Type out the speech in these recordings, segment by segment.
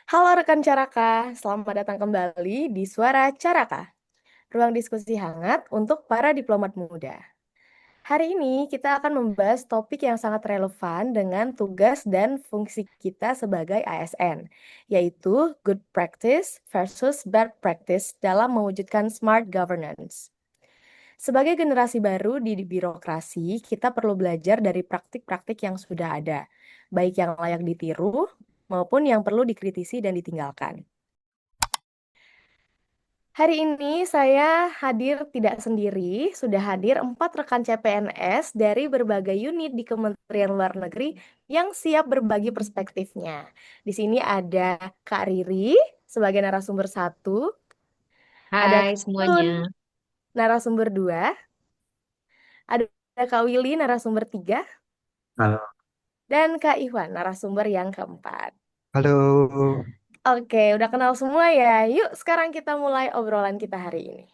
Halo rekan Caraka, selamat datang kembali di Suara Caraka, ruang diskusi hangat untuk para diplomat muda. Hari ini kita akan membahas topik yang sangat relevan dengan tugas dan fungsi kita sebagai ASN, yaitu good practice versus bad practice dalam mewujudkan smart governance. Sebagai generasi baru di birokrasi, kita perlu belajar dari praktik-praktik yang sudah ada, baik yang layak ditiru maupun yang perlu dikritisi dan ditinggalkan. Hari ini saya hadir tidak sendiri, sudah hadir 4 rekan CPNS dari berbagai unit di Kementerian Luar Negeri yang siap berbagi perspektifnya. Di sini ada Kak Riri sebagai narasumber 1, ada Hai Kak semuanya. Tun narasumber 2, ada Kak Willy narasumber 3, Halo. dan Kak Iwan narasumber yang keempat. Halo. Oke, udah kenal semua ya. Yuk sekarang kita mulai obrolan kita hari ini.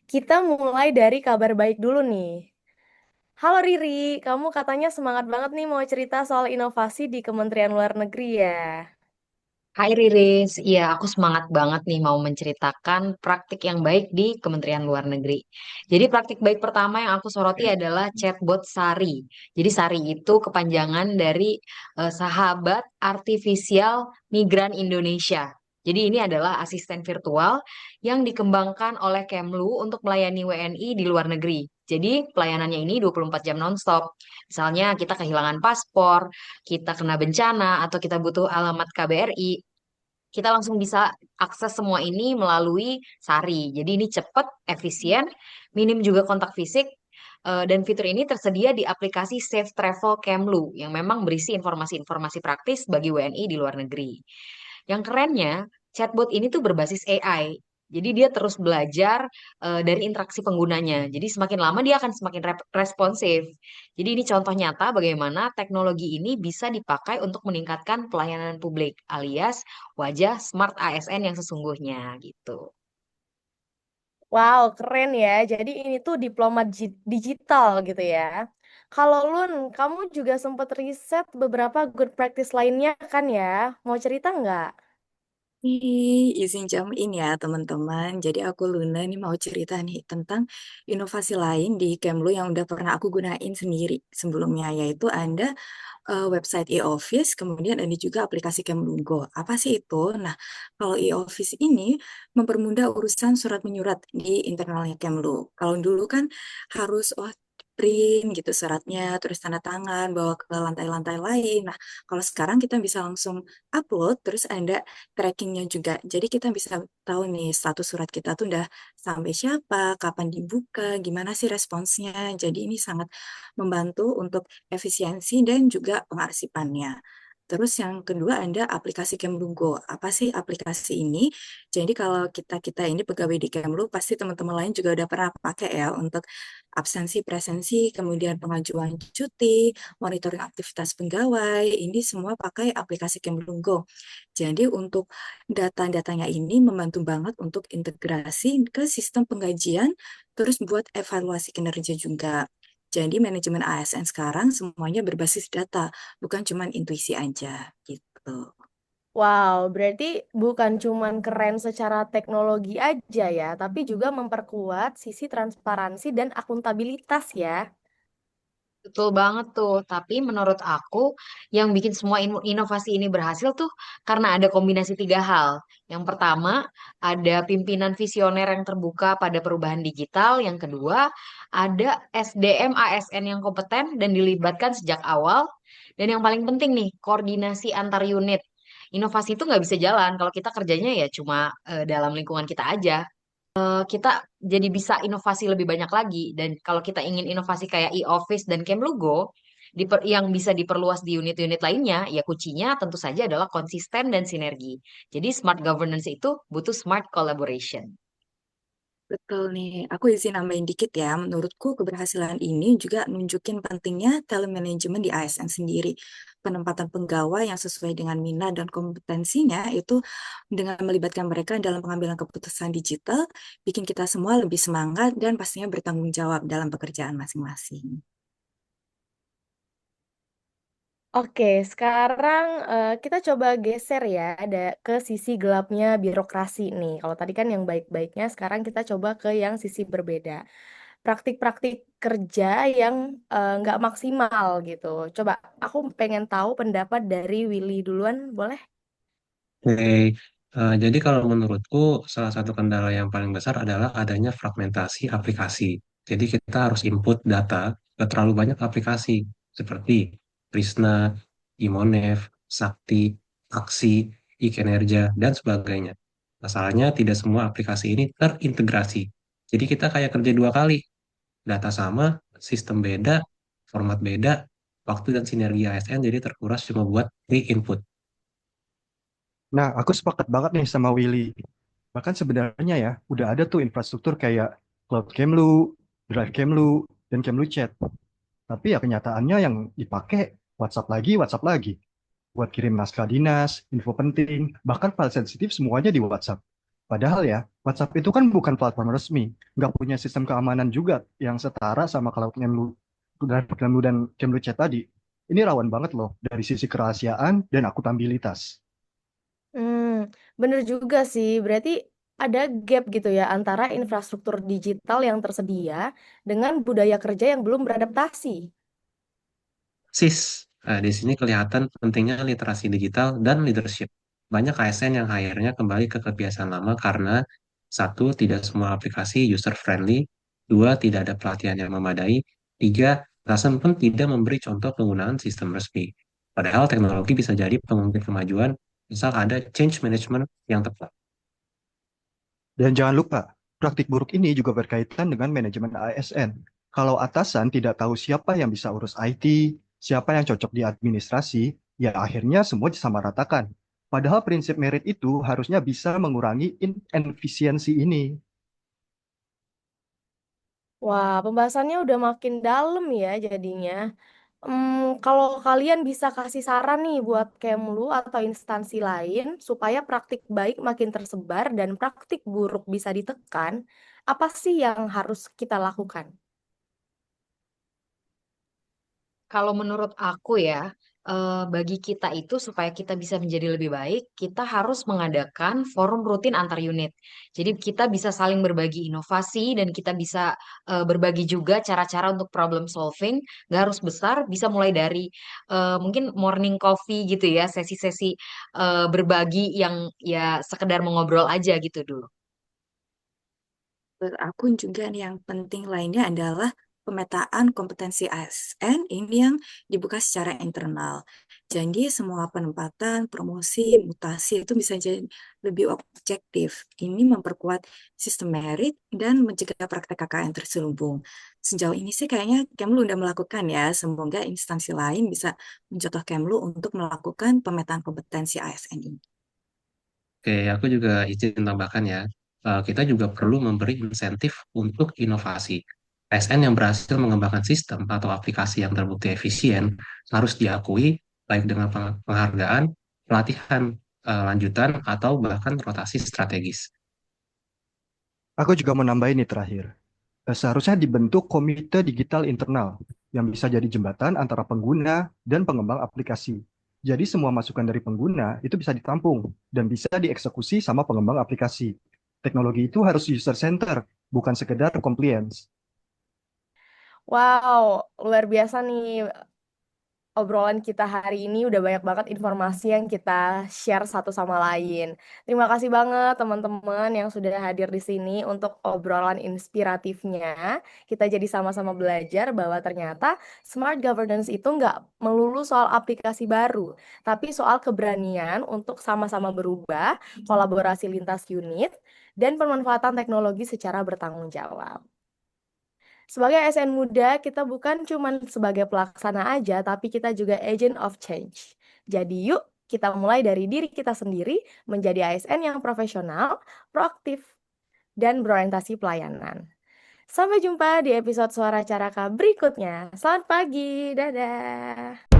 Kita mulai dari kabar baik dulu nih. Halo Riri, kamu katanya semangat banget nih mau cerita soal inovasi di Kementerian Luar Negeri ya. Hai Riris, iya aku semangat banget nih mau menceritakan praktik yang baik di Kementerian Luar Negeri. Jadi praktik baik pertama yang aku soroti adalah chatbot Sari. Jadi Sari itu kepanjangan dari Sahabat Artifisial Migran Indonesia. Jadi ini adalah asisten virtual yang dikembangkan oleh Kemlu untuk melayani WNI di luar negeri. Jadi pelayanannya ini 24 jam nonstop. Misalnya kita kehilangan paspor, kita kena bencana, atau kita butuh alamat KBRI, kita langsung bisa akses semua ini melalui Sari. Jadi ini cepat, efisien, minim juga kontak fisik, dan fitur ini tersedia di aplikasi Safe Travel Kemlu yang memang berisi informasi-informasi praktis bagi WNI di luar negeri. Yang kerennya, chatbot ini tuh berbasis AI. Jadi dia terus belajar dari interaksi penggunanya. Jadi semakin lama dia akan semakin responsif. Jadi ini contoh nyata bagaimana teknologi ini bisa dipakai untuk meningkatkan pelayanan publik alias wajah smart ASN yang sesungguhnya gitu. Wow, keren ya. Jadi ini tuh diplomat digital gitu ya. Kalau Lun, kamu juga sempat riset beberapa good practice lainnya kan ya? Mau cerita nggak? Izin jam ini ya teman-teman. Jadi aku Luna nih mau cerita nih tentang inovasi lain di Kemlu yang udah pernah aku gunain sendiri sebelumnya, yaitu ada website e-office, kemudian ada juga aplikasi Kemlu Go. Apa sih itu? Nah, kalau e-office ini mempermudah urusan surat menyurat di internalnya Kemlu. Kalau dulu kan harus print gitu suratnya, terus tanda tangan, bawa ke lantai-lantai lain. Nah, kalau sekarang kita bisa langsung upload, terus ada trackingnya juga. Jadi kita bisa tahu nih status surat kita tuh udah sampai siapa, kapan dibuka, gimana sih responsnya. Jadi ini sangat membantu untuk efisiensi dan juga pengarsipannya. Terus yang kedua ada aplikasi Kemlu Go. Apa sih aplikasi ini? Jadi kalau kita ini pegawai di Kemlu, pasti teman-teman lain juga udah pernah pakai ya untuk absensi, presensi, kemudian pengajuan cuti, monitoring aktivitas pegawai. Ini semua pakai aplikasi Kemlu Go. Jadi untuk data-datanya ini membantu banget untuk integrasi ke sistem penggajian, terus buat evaluasi kinerja juga. Jadi manajemen ASN sekarang semuanya berbasis data, bukan cuma intuisi aja gitu. Wow, berarti bukan cuman keren secara teknologi aja ya, tapi juga memperkuat sisi transparansi dan akuntabilitas ya. Betul banget tuh, tapi menurut aku yang bikin semua inovasi ini berhasil tuh karena ada kombinasi tiga hal. Yang pertama, ada pimpinan visioner yang terbuka pada perubahan digital. Yang kedua, ada SDM ASN yang kompeten dan dilibatkan sejak awal. Dan yang paling penting nih, koordinasi antar unit. Inovasi itu nggak bisa jalan kalau kita kerjanya ya cuma dalam lingkungan kita aja. Kita jadi bisa inovasi lebih banyak lagi. Dan kalau kita ingin inovasi kayak e-office dan Kemlugo, yang bisa diperluas di unit-unit lainnya, ya kuncinya tentu saja adalah konsisten dan sinergi. Jadi smart governance itu butuh smart collaboration. Betul nih, aku izin nambahin dikit ya. Menurutku keberhasilan ini juga nunjukin pentingnya talent management di ASN sendiri. Penempatan pegawai yang sesuai dengan minat dan kompetensinya itu dengan melibatkan mereka dalam pengambilan keputusan digital, bikin kita semua lebih semangat dan pastinya bertanggung jawab dalam pekerjaan masing-masing. Oke, sekarang kita coba geser ya ke sisi gelapnya birokrasi nih. Kalau tadi kan yang baik-baiknya, sekarang kita coba ke yang sisi berbeda. Praktik-praktik kerja yang nggak maksimal gitu. Coba aku pengen tahu pendapat dari Willy duluan, boleh? Oke, jadi kalau menurutku salah satu kendala yang paling besar adalah adanya fragmentasi aplikasi. Jadi kita harus input data ke terlalu banyak aplikasi seperti Prisna, Imonev, Sakti, Aksi, Ikenerja, dan sebagainya. Masalahnya tidak semua aplikasi ini terintegrasi. Jadi kita kayak kerja dua kali, data sama, sistem beda, format beda, waktu dan sinergi ASN jadi terkuras cuma buat re-input. Nah, aku sepakat banget nih sama Willy. Bahkan sebenarnya ya, udah ada tuh infrastruktur kayak Cloud Kemlu, Drive Kemlu, dan Kemlu Chat. Tapi ya kenyataannya yang dipakai WhatsApp lagi. Buat kirim naskah dinas, info penting, bahkan file sensitif semuanya di WhatsApp. Padahal ya, WhatsApp itu kan bukan platform resmi, nggak punya sistem keamanan juga yang setara sama Cloud Kemlu, Drive Kemlu dan Kemlu Chat tadi. Ini rawan banget loh dari sisi kerahasiaan dan akutabilitas. Bener juga sih. Berarti ada gap gitu ya antara infrastruktur digital yang tersedia dengan budaya kerja yang belum beradaptasi. SIS. Di sini kelihatan pentingnya literasi digital dan leadership. Banyak ASN yang akhirnya kembali ke kebiasaan lama karena satu, tidak semua aplikasi user friendly, dua, tidak ada pelatihan yang memadai, tiga, atasan pun tidak memberi contoh penggunaan sistem resmi. Padahal teknologi bisa jadi pengungkit kemajuan, misal ada change management yang tepat. Dan jangan lupa, praktik buruk ini juga berkaitan dengan manajemen ASN. Kalau atasan tidak tahu siapa yang bisa urus IT, siapa yang cocok di administrasi, ya akhirnya semua disamaratakan. Padahal prinsip merit itu harusnya bisa mengurangi inefisiensi ini. Wah, pembahasannya udah makin dalam ya jadinya. Kalau kalian bisa kasih saran nih buat Kemlu atau instansi lain supaya praktik baik makin tersebar dan praktik buruk bisa ditekan, apa sih yang harus kita lakukan? Kalau menurut aku ya, bagi kita itu supaya kita bisa menjadi lebih baik, kita harus mengadakan forum rutin antar unit. Jadi kita bisa saling berbagi inovasi dan kita bisa berbagi juga cara-cara untuk problem solving. Nggak harus besar, bisa mulai dari mungkin morning coffee gitu ya, sesi-sesi berbagi yang ya sekedar mengobrol aja gitu dulu. Menurut aku juga nih yang penting lainnya adalah pemetaan kompetensi ASN ini yang dibuka secara internal. Jadi semua penempatan, promosi, mutasi itu bisa jadi lebih objektif. Ini memperkuat sistem merit dan mencegah praktek KKN terselubung. Sejauh ini sih kayaknya Kemlu udah melakukan ya. Semoga instansi lain bisa mencontoh Kemlu untuk melakukan pemetaan kompetensi ASN ini. Oke, aku juga izin tambahkan ya. Kita juga perlu memberi insentif untuk inovasi. ASN yang berhasil mengembangkan sistem atau aplikasi yang terbukti efisien harus diakui baik dengan penghargaan, pelatihan lanjutan, atau bahkan rotasi strategis. Aku juga mau nambahin nih terakhir. Seharusnya dibentuk komite digital internal yang bisa jadi jembatan antara pengguna dan pengembang aplikasi. Jadi semua masukan dari pengguna itu bisa ditampung dan bisa dieksekusi sama pengembang aplikasi. Teknologi itu harus user center, bukan sekedar compliance. Wow, luar biasa nih obrolan kita hari ini. Udah banyak banget informasi yang kita share satu sama lain. Terima kasih banget teman-teman yang sudah hadir di sini untuk obrolan inspiratifnya. Kita jadi sama-sama belajar bahwa ternyata smart governance itu nggak melulu soal aplikasi baru, tapi soal keberanian untuk sama-sama berubah, kolaborasi lintas unit, dan pemanfaatan teknologi secara bertanggung jawab. Sebagai ASN muda, kita bukan cuma sebagai pelaksana aja, tapi kita juga agent of change. Jadi yuk, kita mulai dari diri kita sendiri menjadi ASN yang profesional, proaktif, dan berorientasi pelayanan. Sampai jumpa di episode Suara Caraka berikutnya. Selamat pagi, dadah.